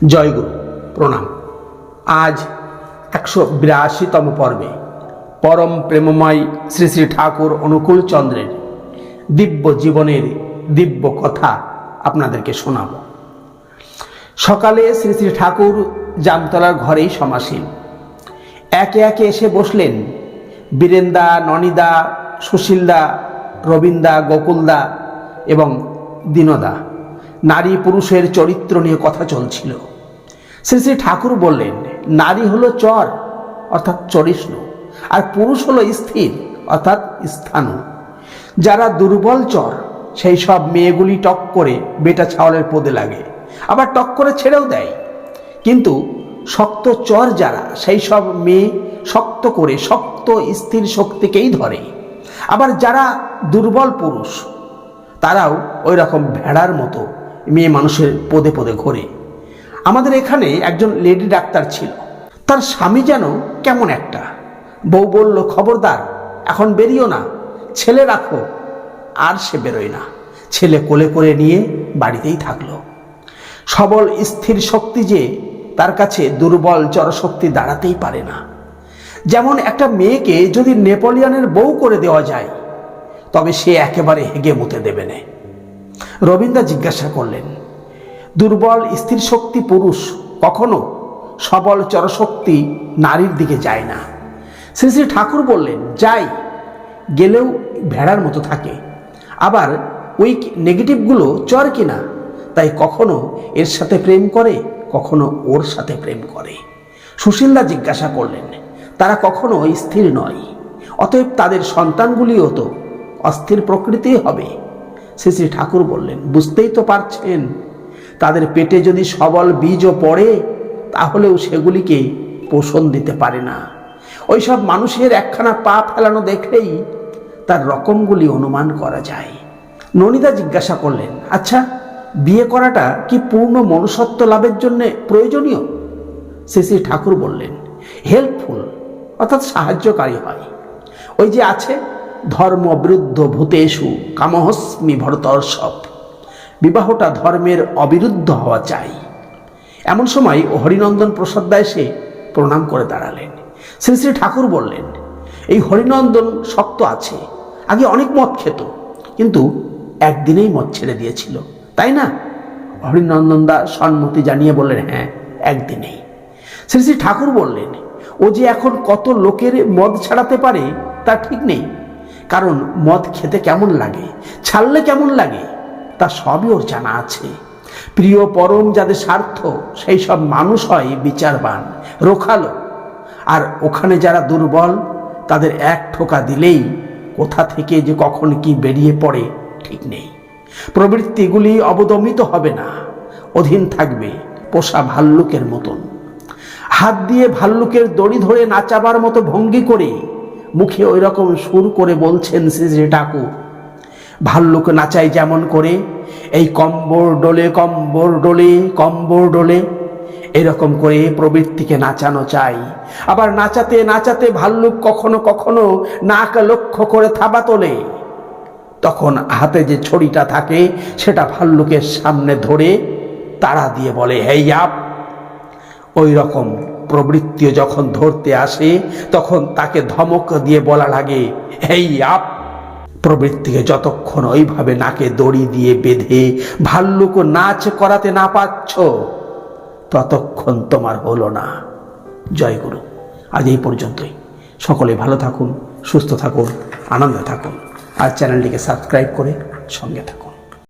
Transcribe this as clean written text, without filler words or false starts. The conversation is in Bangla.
জয়গুরু প্রণাম। আজ 182তম পর্বে পরম প্রেমময় শ্রী শ্রী ঠাকুর অনুকূল চন্দ্রের দিব্য জীবনের দিব্য কথা আপনাদেরকে শোনাব। সকালে শ্রী শ্রী ঠাকুর জামতলার ঘরেই সমাসীন। একে একে এসে বসলেন বীরেন্দা, ননিদা, সুশীলদা, রবীন্দা, গোকুলদা এবং দীনদা। নারী পুরুষের চরিত্র নিয়ে কথা চলছিল। শ্রী শ্রী ঠাকুর বললেন, নারী হলো চর অর্থাৎ চরিষ্ণু, আর পুরুষ হলো স্থির অর্থাৎ স্থাণু। যারা দুর্বল চর সেই সব মেয়েগুলি টক করে বেটা ছাওয়ালের পদে লাগে, আবার টক করে ছেড়েও দেয়। কিন্তু শক্ত চর যারা, সেই সব মেয়ে শক্ত করে শক্ত স্থির শক্তিকেই ধরে। আবার যারা দুর্বল পুরুষ তারাও ওই রকম ভেড়ার মতো মেয়ে মানুষের পদে পদে ঘোরে। আমাদের এখানে একজন লেডি ডাক্তার ছিল। তার স্বামী যেন কেমন একটা। বউ বলল, খবরদার, এখন বেরিও না, ছেলে রাখো। আর সে বেরোয় না, ছেলে কোলে করে নিয়ে বাড়িতেই থাকলো। সবল স্থির শক্তি যে তার কাছে দুর্বল চরশক্তি দাঁড়াতেই পারে না। যেমন একটা মেয়েকে যদি নেপোলিয়নের বউ করে দেওয়া যায়, তবে সে একেবারে হেগে মুতে দেবে না। রবীন্দ্র জিজ্ঞাসা করলেন, দুর্বল স্থির শক্তি পুরুষ কখনো সবল চরশক্তি নারীর দিকে যায় না? শ্রী শ্রী ঠাকুর বললেন, যাই, গেলেও ভেড়ার মতো থাকে। আবার উইক নেগেটিভগুলো চর কিনা, তাই কখনো এর সাথে প্রেম করে, কখনো ওর সাথে প্রেম করে। সুশীলদা জিজ্ঞাসা করলেন, তারা কখনো স্থির নয়, অতএব তাদের সন্তানগুলিও তো অস্থির প্রকৃতি হবে? শ্রী শ্রী ঠাকুর বললেন, বুঝতেই তো পারছেন, তাদের পেটে যদি সবল বীজও পড়ে, তাহলেও সেগুলিকে পোষণ দিতে পারে না। ওইসব মানুষের একখানা পা ফেলানো দেখলেই তার রকমগুলি অনুমান করা যায়। ননিদা জিজ্ঞাসা করলেন, আচ্ছা, বিয়ে করাটা কি পূর্ণ মনুষ্যত্ব লাভের জন্য প্রয়োজনীয়? শ্রী শ্রী ঠাকুর বললেন, হেল্পফুল অর্থাৎ সাহায্যকারী হয়। ওই যে আছে, ধর্ম বিরুদ্ধ ভূতেষু কামহস্মি ভরতর্ষভ। বিবাহটা ধর্মের অবিরুদ্ধ হওয়া চাই। এমন সময় হরিনন্দন প্রসাদ এসে প্রণাম করে দাঁড়ালেন। শ্রী শ্রী ঠাকুর বললেন, এই হরিনন্দন শক্ত আছে, আগে অনেক মদ খেত, কিন্তু একদিনেই মদ ছেড়ে দিয়েছিল, তাই না? হরিনন্দন দা সম্মতি জানিয়ে বললেন, হ্যাঁ, একদিনেই। শ্রী শ্রী ঠাকুর বললেন, ও যে এখন কত লোকের মদ ছাড়াতে পারে তা ঠিক নেই, কারণ মদ খেতে কেমন লাগে, ছাড়লে কেমন লাগে, তা সবই ওর জানা আছে। প্রিয় পরম যাদের স্বার্থ, সেই সব মানুষ হয় বিচারবান, রোখালো। আর ওখানে যারা দুর্বল, তাদের এক ঠোকা দিলেই কোথা থেকে যে কখন কি বেরিয়ে পড়ে ঠিক নেই। প্রবৃত্তিগুলি অবদমিত হবে না, অধীন থাকবে পোষা ভাল্লুকের মতন। হাত দিয়ে ভাল্লুকের দড়ি ধরে নাচাবার মতো ভঙ্গি করে মুখে ওই রকম সুর করে বলছেন শ্রী শ্রী ঠাকুর, ভাল্লুক নাচাই যেমন করে, এই কম্বর ডোলে কম্বর ডোলে কম্বর ডোলে, এরকম করে প্রবৃত্তিকে নাচানো চাই। আবার নাচাতে নাচাতে ভাল্লুক কখনো কখনো নাক লক্ষ্য করে থাবা তোলে। তখন হাতে যে ছড়িটা থাকে সেটা ভাল্লুকের সামনে ধরে তাড়া দিয়ে বলে, হেই আপ। ওই রকম প্রবৃত্তিও যখন ধরতে আসে, তখন তাকে ধমক দিয়ে বলা লাগে, হেই আপ। প্রবৃত্তিকে যতক্ষণ ওইভাবে নাকে দড়ি দিয়ে বেঁধে ভাল্লুক নাচ করাতে না পারছ, ততক্ষণ তোমার হলো না। জয়গুরু। আজ এই পর্যন্তই। সকলে ভালো থাকুন, সুস্থ থাকুন, আনন্দে থাকুন। আর চ্যানেলটিকে সাবস্ক্রাইব করে সঙ্গে থাকুন।